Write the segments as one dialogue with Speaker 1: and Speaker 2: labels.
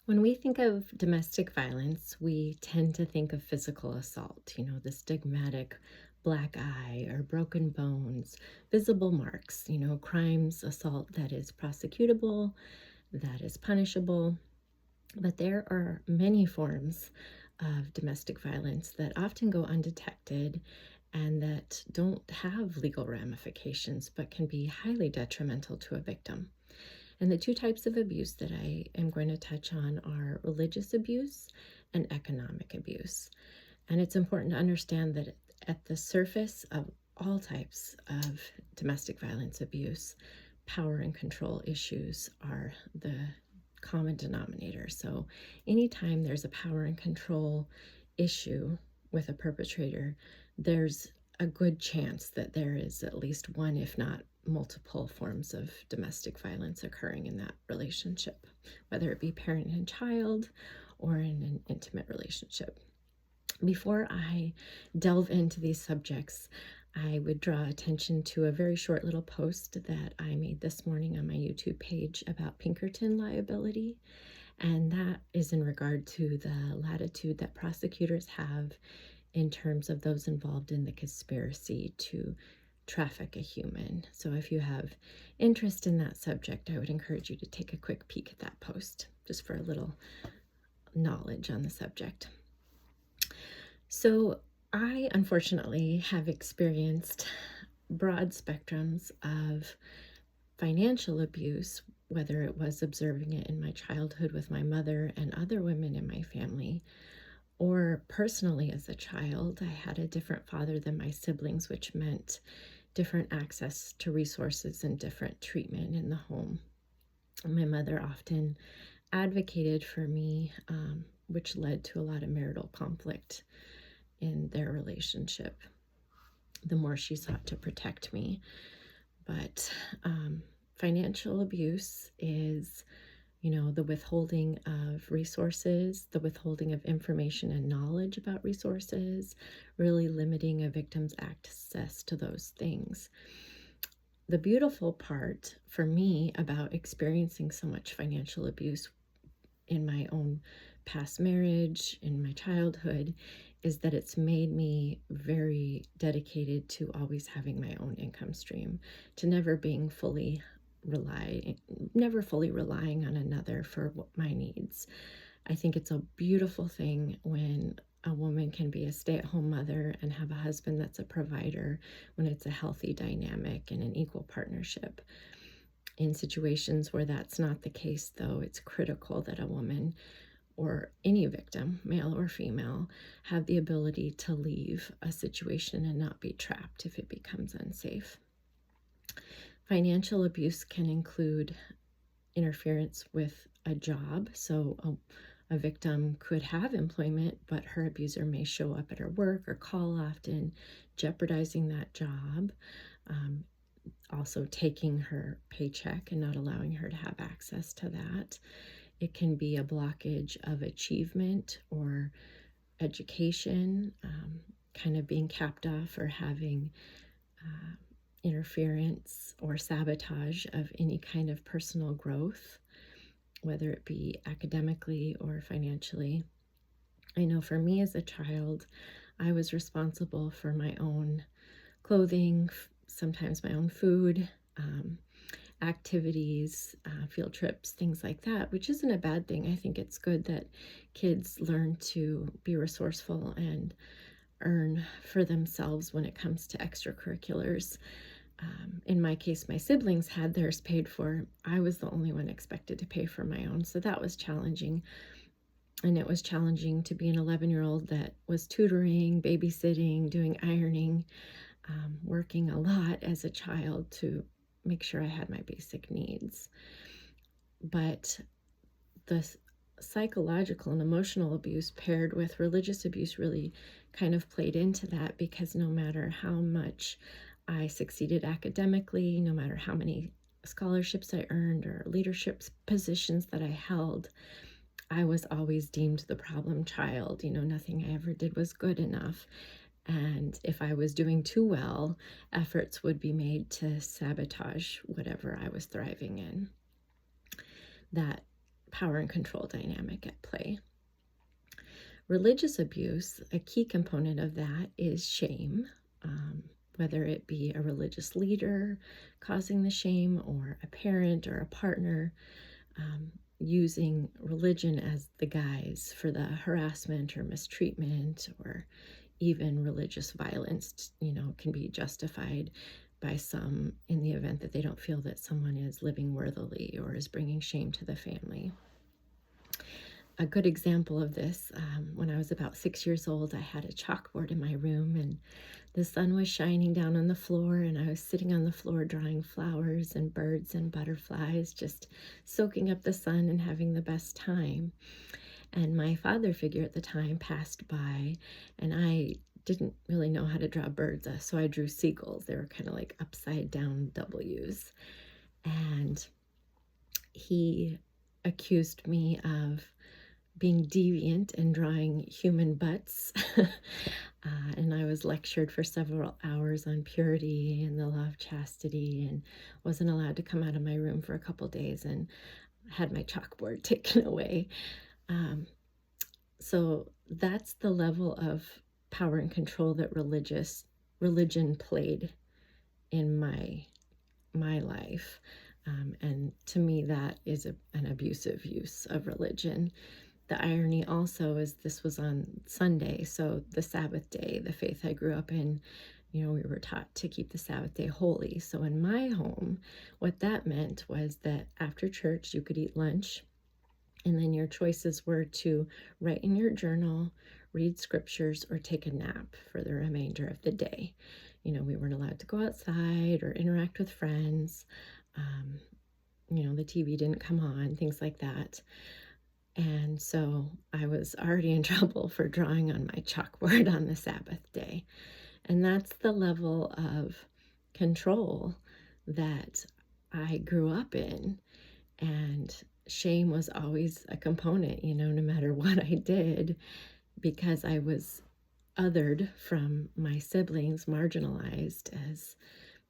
Speaker 1: When we think of domestic violence, we tend to think of physical assault, the stigmatic black eye or broken bones, visible marks, crimes, assault that is prosecutable, that is punishable. But there are many forms of domestic violence that often go undetected and that don't have legal ramifications but can be highly detrimental to a victim. And the two types of abuse that I am going to touch on are religious abuse and economic abuse. And it's important to understand that at the surface of all types of domestic violence abuse, power and control issues are the common denominator. So anytime there's a power and control issue with a perpetrator, there's a good chance that there is at least one, if not multiple forms of domestic violence occurring in that relationship, whether it be parent and child or in an intimate relationship. Before I delve into these subjects, I would draw attention to a very short little post that I made this morning on my YouTube page about Pinkerton liability. And that is in regard to the latitude that prosecutors have in terms of those involved in the conspiracy to traffic a human. So if you have interest in that subject, I would encourage you to take a quick peek at that post just for a little knowledge on the subject. So I unfortunately have experienced broad spectrums of financial abuse, whether it was observing it in my childhood with my mother and other women in my family, or personally as a child. I had a different father than my siblings, which meant different access to resources and different treatment in the home. My mother often advocated for me, which led to a lot of marital conflict in their relationship, the more she sought to protect me. But financial abuse is, the withholding of resources, the withholding of information and knowledge about resources, really limiting a victim's access to those things. The beautiful part for me about experiencing so much financial abuse in my own past marriage, in my childhood, is that it's made me very dedicated to always having my own income stream, to never fully relying on another for my needs. I think it's a beautiful thing when a woman can be a stay-at-home mother and have a husband that's a provider, when it's a healthy dynamic and an equal partnership. In situations where that's not the case, though, it's critical that a woman or any victim, male or female, have the ability to leave a situation and not be trapped if it becomes unsafe. Financial abuse can include interference with a job. So a victim could have employment, but her abuser may show up at her work or call often, jeopardizing that job. Also taking her paycheck and not allowing her to have access to that. It can be a blockage of achievement or education, kind of being capped off or having interference or sabotage of any kind of personal growth, whether it be academically or financially. I know for me as a child, I was responsible for my own clothing, sometimes my own food, activities, field trips, things like that, which isn't a bad thing. I think it's good that kids learn to be resourceful and earn for themselves when it comes to extracurriculars. In my case, my siblings had theirs paid for. I was the only one expected to pay for my own, so that was challenging. And it was challenging to be an 11-year-old that was tutoring, babysitting, doing ironing, working a lot as a child to make sure I had my basic needs. But the psychological and emotional abuse paired with religious abuse really kind of played into that, because no matter how much I succeeded academically, no matter how many scholarships I earned or leadership positions that I held, I was always deemed the problem child. Nothing I ever did was good enough. And if I was doing too well, efforts would be made to sabotage whatever I was thriving in. That power and control dynamic at play. Religious abuse, a key component of that is shame, whether it be a religious leader causing the shame or a parent or a partner using religion as the guise for the harassment or mistreatment, or even religious violence, can be justified by some in the event that they don't feel that someone is living worthily or is bringing shame to the family. A good example of this, when I was about 6 years old, I had a chalkboard in my room, and the sun was shining down on the floor, and I was sitting on the floor drawing flowers and birds and butterflies, just soaking up the sun and having the best time. And my father figure at the time passed by, and I didn't really know how to draw birds, so I drew seagulls. They were kind of like upside down W's. And he accused me of being deviant and drawing human butts. And I was lectured for several hours on purity and the law of chastity, and wasn't allowed to come out of my room for a couple days, and had my chalkboard taken away. So that's the level of power and control that religion played in my life. And to me, that is an abusive use of religion. The irony also is this was on Sunday, so the Sabbath day, the faith I grew up in, we were taught to keep the Sabbath day holy. So in my home, what that meant was that after church, you could eat lunch, and then your choices were to write in your journal, read scriptures, or take a nap for the remainder of the day. We weren't allowed to go outside or interact with friends. The TV didn't come on, things like that. And so I was already in trouble for drawing on my chalkboard on the Sabbath day. And that's the level of control that I grew up in. And shame was always a component, no matter what I did, because I was othered from my siblings, marginalized as,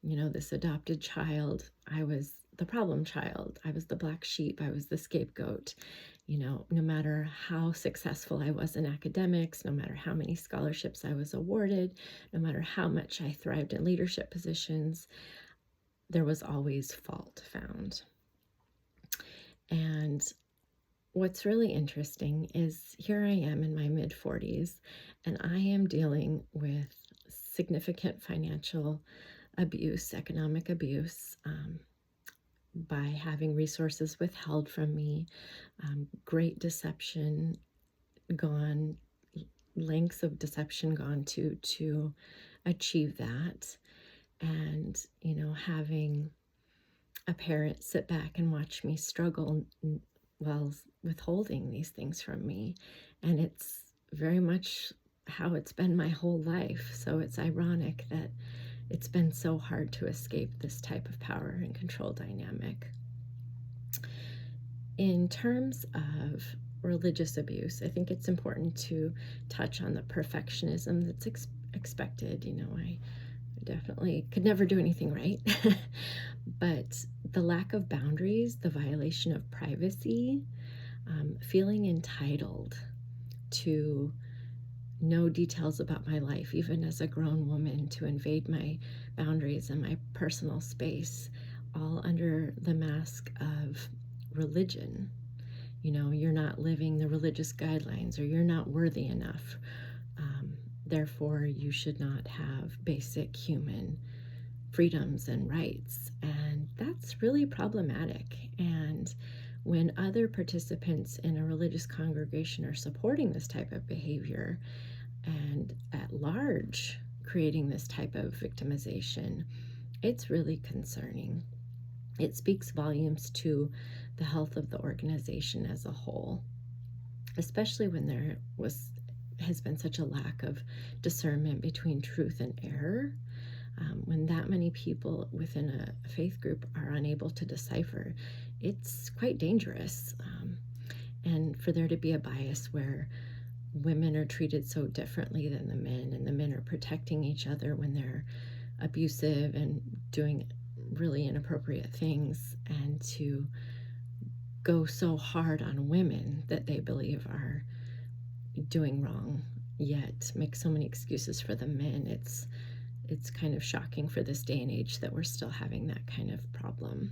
Speaker 1: this adopted child. I was the problem child. I was the black sheep. I was the scapegoat. No matter how successful I was in academics, no matter how many scholarships I was awarded, no matter how much I thrived in leadership positions, there was always fault found. And what's really interesting is here I am in my mid-40s, and I am dealing with significant financial abuse, economic abuse, by having resources withheld from me, great deception gone, lengths of deception gone to achieve that. And, having a parent sit back and watch me struggle while withholding these things from me. And it's very much how it's been my whole life. So it's ironic that it's been so hard to escape this type of power and control dynamic. In terms of religious abuse, I think it's important to touch on the perfectionism that's expected. I definitely could never do anything right. But the lack of boundaries, the violation of privacy, feeling entitled to know details about my life, even as a grown woman, to invade my boundaries and my personal space, all under the mask of religion. You're not living the religious guidelines, or you're not worthy enough. Therefore, you should not have basic human freedoms and rights. And that's really problematic. And when other participants in a religious congregation are supporting this type of behavior, and at large creating this type of victimization, it's really concerning. It speaks volumes to the health of the organization as a whole, especially when there has been such a lack of discernment between truth and error. When that many people within a faith group are unable to decipher, it's quite dangerous. And for there to be a bias where women are treated so differently than the men, and the men are protecting each other when they're abusive and doing really inappropriate things, and to go so hard on women that they believe are doing wrong, yet make so many excuses for the men. It's kind of shocking for this day and age that we're still having that kind of problem.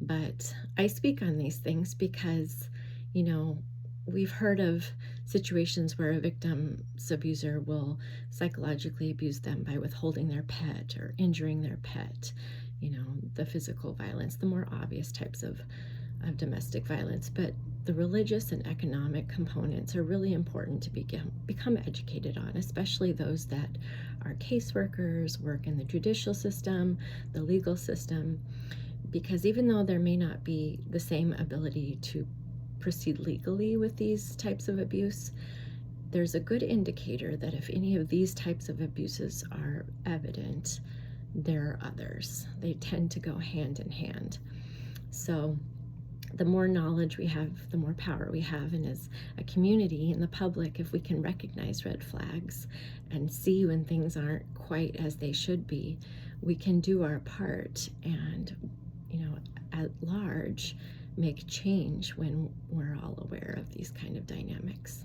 Speaker 1: But I speak on these things because, you know, we've heard of situations where a victim's abuser will psychologically abuse them by withholding their pet or injuring their pet, the physical violence, the more obvious types of domestic violence. But the religious and economic components are really important to become educated on, especially those that are caseworkers, work in the judicial system, the legal system, because even though there may not be the same ability to proceed legally with these types of abuse, there's a good indicator that if any of these types of abuses are evident, there are others. They tend to go hand in hand. So the more knowledge we have, the more power we have. And as a community and the public, if we can recognize red flags and see when things aren't quite as they should be, we can do our part and, at large, make change when we're all aware of these kind of dynamics.